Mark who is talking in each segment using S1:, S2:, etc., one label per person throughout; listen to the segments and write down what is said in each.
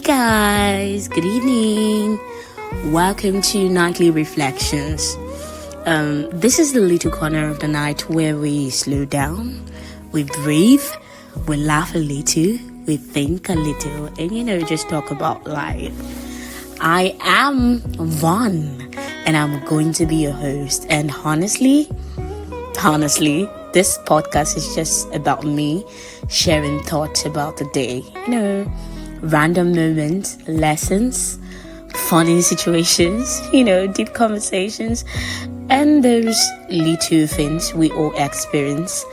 S1: Hey guys, good evening. Welcome to Nightly Reflections. This is the little corner of the night where we slow down, we breathe, we laugh a little, we think a little, and just talk about life. I am Vaughn, and I'm going to be your host. And honestly, this podcast is just about me sharing thoughts about the day. Random moments, lessons, funny situations, deep conversations, and those little things we all experience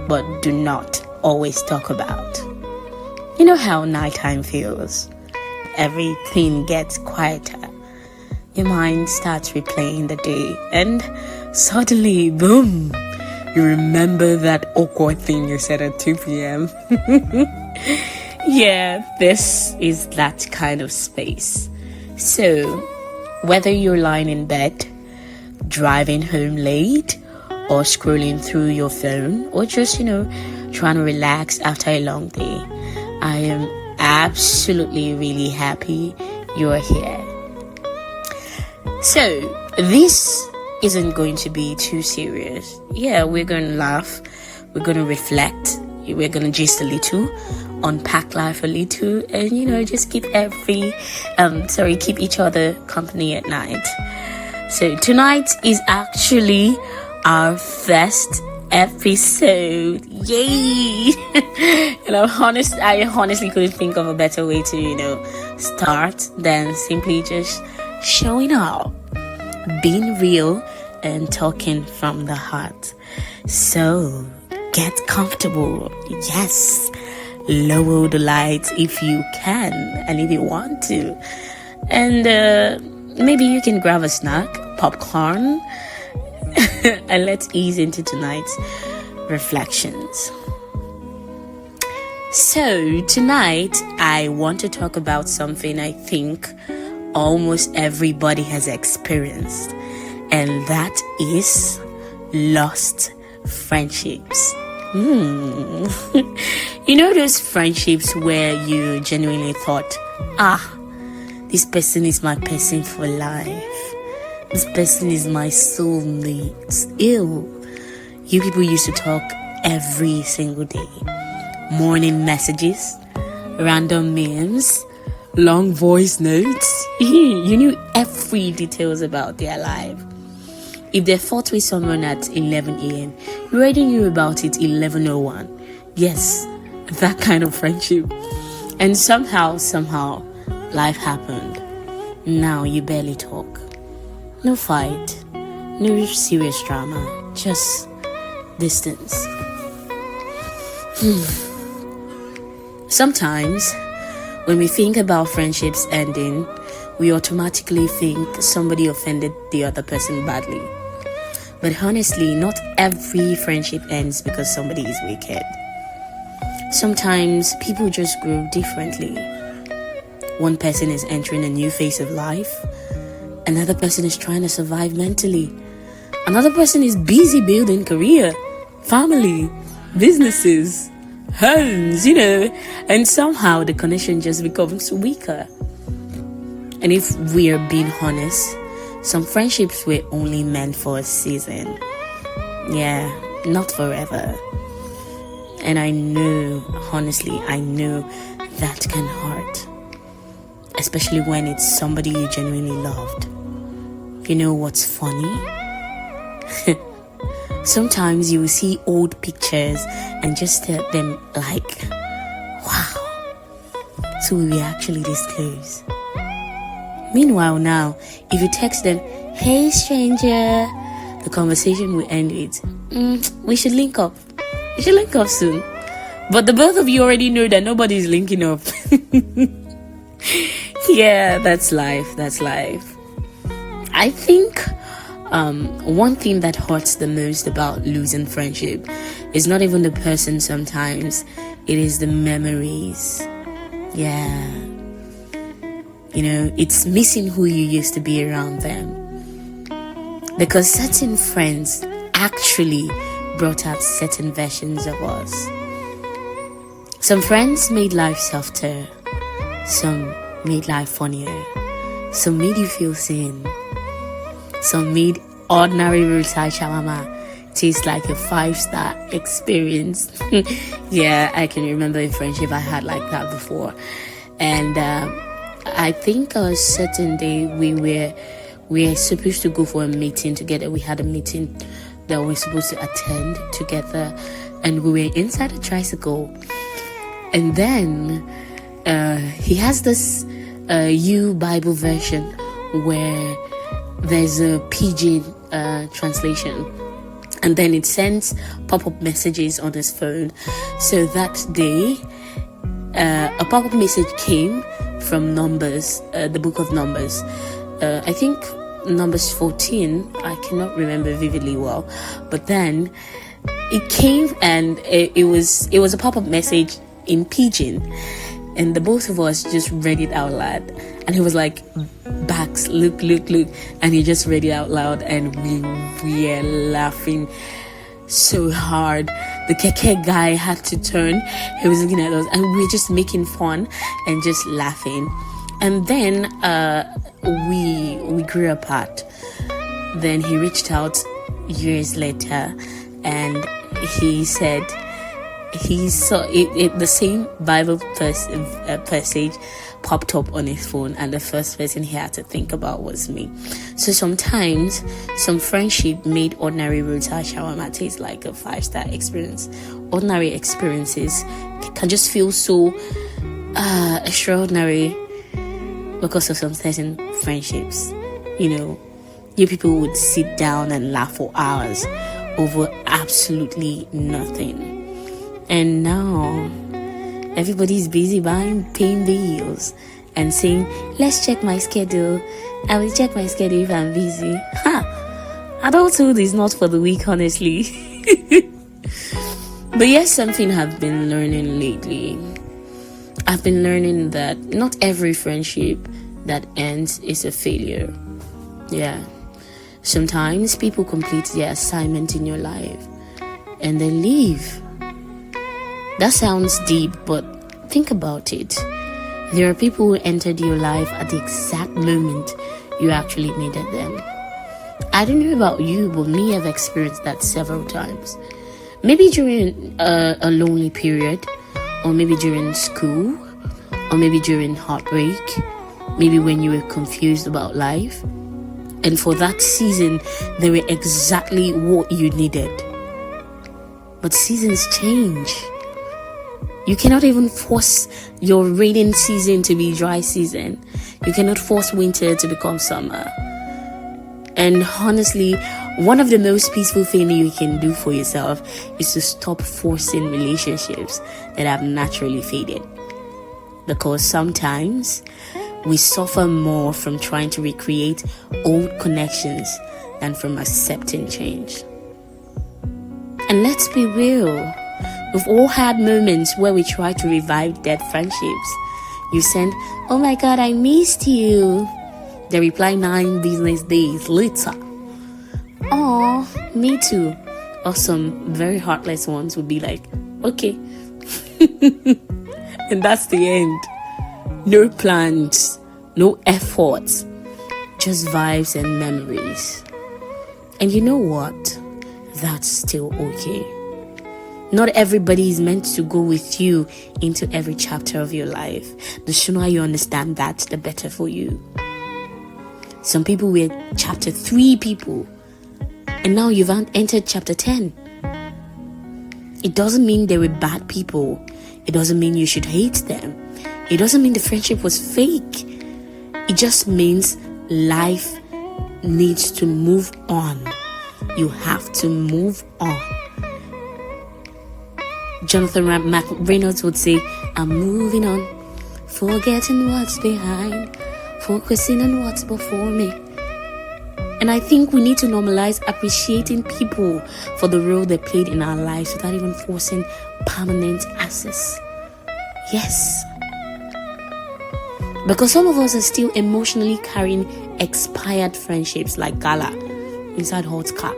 S1: but do not always talk about. You know how nighttime feels. Everything gets quieter. Your mind starts replaying the day, and suddenly, boom, you remember that awkward thing you said at 2 p.m. Yeah, this is that kind of space. So, whether you're lying in bed, driving home late, or scrolling through your phone, or just, trying to relax after a long day, I am absolutely really happy you're here. So, this isn't going to be too serious. Yeah, we're going to laugh, we're going to reflect, we're going to gist a little, unpack life a little, and just keep keep each other company at night. So tonight is actually our first episode. Yay! And I honestly couldn't think of a better way to start than simply just showing up, being real, and talking from the heart. So get comfortable. Yes, lower the lights if you can and if you want to, and maybe you can grab a snack, popcorn, and let's ease into tonight's reflections. So tonight I want to talk about something I think almost everybody has experienced, and that is lost friendships. Those friendships where you genuinely thought, this person is my person for life. This person is my soulmate. You people used to talk every single day. Morning messages, random memes, long voice notes. You knew every details about their life. If they fought with someone at 11 a.m., you already knew about it 11:01. Yes, that kind of friendship. And somehow, life happened. Now you barely talk. No fight, no serious drama, just distance. Sometimes, when we think about friendships ending, we automatically think somebody offended the other person badly. But honestly, not every friendship ends because somebody is wicked. Sometimes people just grow differently. One person is entering a new phase of life. Another person is trying to survive mentally. Another person is busy building career, family, businesses, homes, and somehow the connection just becomes weaker. And if we are being honest, some friendships were only meant for a season. Yeah, not forever. And I know that can hurt. Especially when it's somebody you genuinely loved. You know what's funny? Sometimes you will see old pictures and just stare at them like, wow. So we were actually this close. Meanwhile now, if you text them, hey stranger, the conversation will end with, we should link up. We should link up soon. But the both of you already know that nobody's linking up. Yeah, that's life. I think one thing that hurts the most about losing friendship is not even the person sometimes. It is the memories. Yeah. It's missing who you used to be around them. Because certain friends actually brought out certain versions of us. Some friends made life softer. Some made life funnier. Some made you feel seen. Some made ordinary roadside shawarma taste like a 5-star experience. Yeah, I can remember a friendship I had like that before. And I think a certain day we were supposed to go for a meeting together. We had a meeting that we were supposed to attend together, and we were inside a tricycle. And then he has this U Bible version where there's a pidgin translation, and then it sends pop-up messages on his phone. So that day a pop-up message came from Numbers, the book of Numbers, I think Numbers 14. I cannot remember vividly well, but then it came, and it was a pop-up message in pidgin, and the both of us just read it out loud. And he was like, "Bax, look," and he just read it out loud, and we were laughing so hard. The keke guy had to turn. He was looking at us, and we were just making fun and just laughing. And then we grew apart. Then he reached out years later, and he said he saw it the same Bible passage popped up on his phone, and the first person he had to think about was me. So sometimes some friendship made ordinary roadside shawarma taste like a 5-star experience. Ordinary experiences can just feel so extraordinary because of some certain friendships. You people would sit down and laugh for hours over absolutely nothing. And now everybody's busy paying bills and saying, "Let's check my schedule. I will check my schedule if I'm busy." Adulthood is not for the weak, honestly. But yes, something I've been learning lately. I've been learning that not every friendship that ends is a failure. Yeah. Sometimes people complete their assignment in your life and they leave. That sounds deep, but think about it. There are people who entered your life at the exact moment you actually needed them. I don't know about you, but me, I've experienced that several times. Maybe during a lonely period, or maybe during school, or maybe during heartbreak, maybe when you were confused about life. And for that season, they were exactly what you needed. But seasons change. You cannot even force your rainy season to be dry season. You cannot force winter to become summer. And honestly, one of the most peaceful things you can do for yourself is to stop forcing relationships that have naturally faded. Because sometimes we suffer more from trying to recreate old connections than from accepting change. And let's be real. We've all had moments where we try to revive dead friendships. You send, "Oh my God, I missed you." They reply 9 business days later, "Oh, me too." Or some very heartless ones would be like, "Okay." And that's the end. No plans, no efforts, just vibes and memories. And you know what? That's still okay. Not everybody is meant to go with you into every chapter of your life. The sooner you understand that, the better for you. Some people were chapter 3 people, and now you've entered chapter 10. It doesn't mean they were bad people. It doesn't mean you should hate them. It doesn't mean the friendship was fake. It just means life needs to move on. You have to move on. Jonathan Reynolds would say, "I'm moving on, forgetting what's behind, focusing on what's before me." And I think we need to normalize appreciating people for the role they played in our lives without even forcing permanent access. Yes. Because some of us are still emotionally carrying expired friendships like gala inside hot car.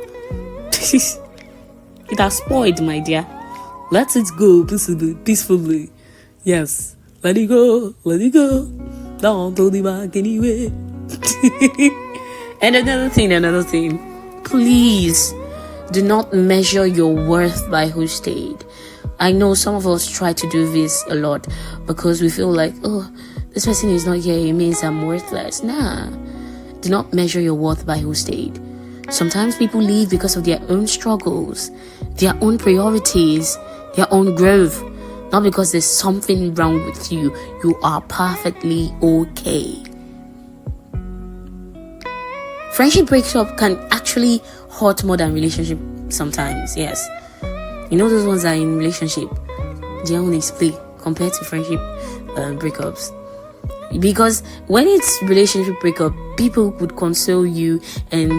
S1: It has spoiled, my dear. Let it go peacefully. Yes. Let it go. Let it go. down to the back anyway. And another thing. Please do not measure your worth by who stayed. I know some of us try to do this a lot because we feel like, oh, this person is not here, it means I'm worthless. Nah. Do not measure your worth by who stayed. Sometimes people leave because of their own struggles, their own priorities, their own growth. Not because there's something wrong with you. You are perfectly okay. Friendship breakup can actually hurt more than relationship sometimes, yes. You know those ones that are in relationship, their own is play compared to friendship breakups. Because when it's relationship breakup, people would console you and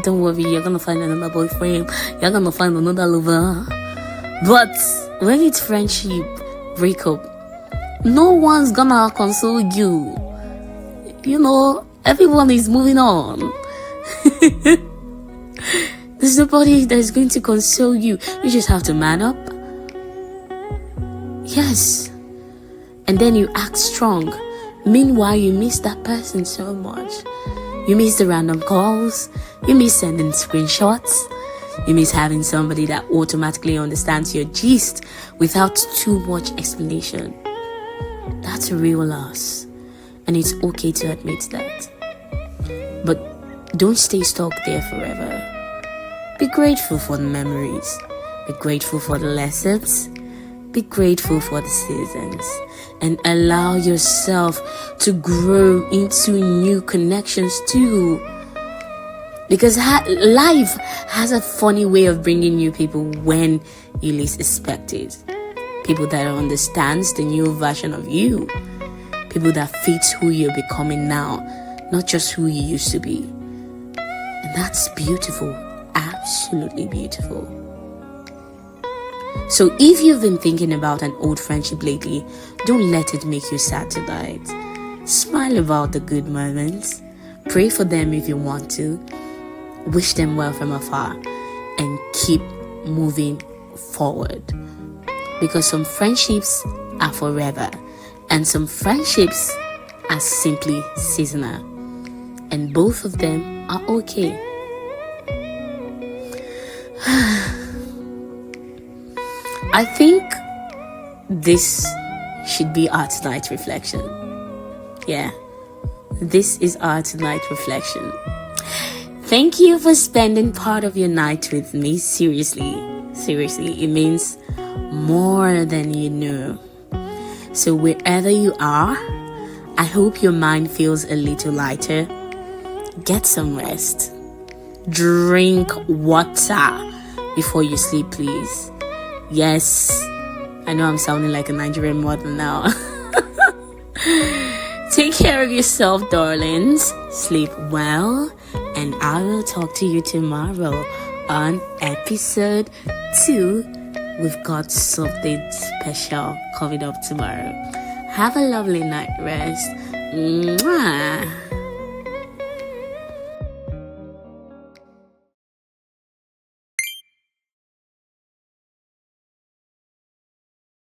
S1: don't worry, you're gonna find another boyfriend, you're gonna find another lover. But when it's friendship breakup, no one's gonna console you. You know, everyone is moving on. There's nobody that's going to console you. You just have to man up. Yes. And then you act strong. Meanwhile, you miss that person so much. You miss the random calls. You miss sending screenshots. You miss having somebody that automatically understands your gist without too much explanation. That's a real loss. And it's okay to admit that. But don't stay stuck there forever. Be grateful for the memories. Be grateful for the lessons. Be grateful for the seasons. And allow yourself to grow into new connections too. Because life has a funny way of bringing new people when you least expect it. People that understands the new version of you. People that fits who you're becoming now, not just who you used to be. And that's beautiful. Absolutely beautiful. So if you've been thinking about an old friendship lately, don't let it make you sad tonight. Smile about the good moments. Pray for them if you want to. Wish them well from afar. And keep moving forward. Because some friendships are forever. And some friendships are simply seasonal. And both of them are okay. I think this should be our tonight reflection. Yeah, this is our tonight reflection. Thank you for spending part of your night with me. Seriously, it means more than you know. So wherever you are, I hope your mind feels a little lighter. Get some rest. Drink water before you sleep, please. Yes, I know I'm sounding like a Nigerian mother now. Take care of yourself, darlings. Sleep well, and I will talk to you tomorrow on episode 2. We've got something special coming up tomorrow. Have a lovely night rest. Mwah.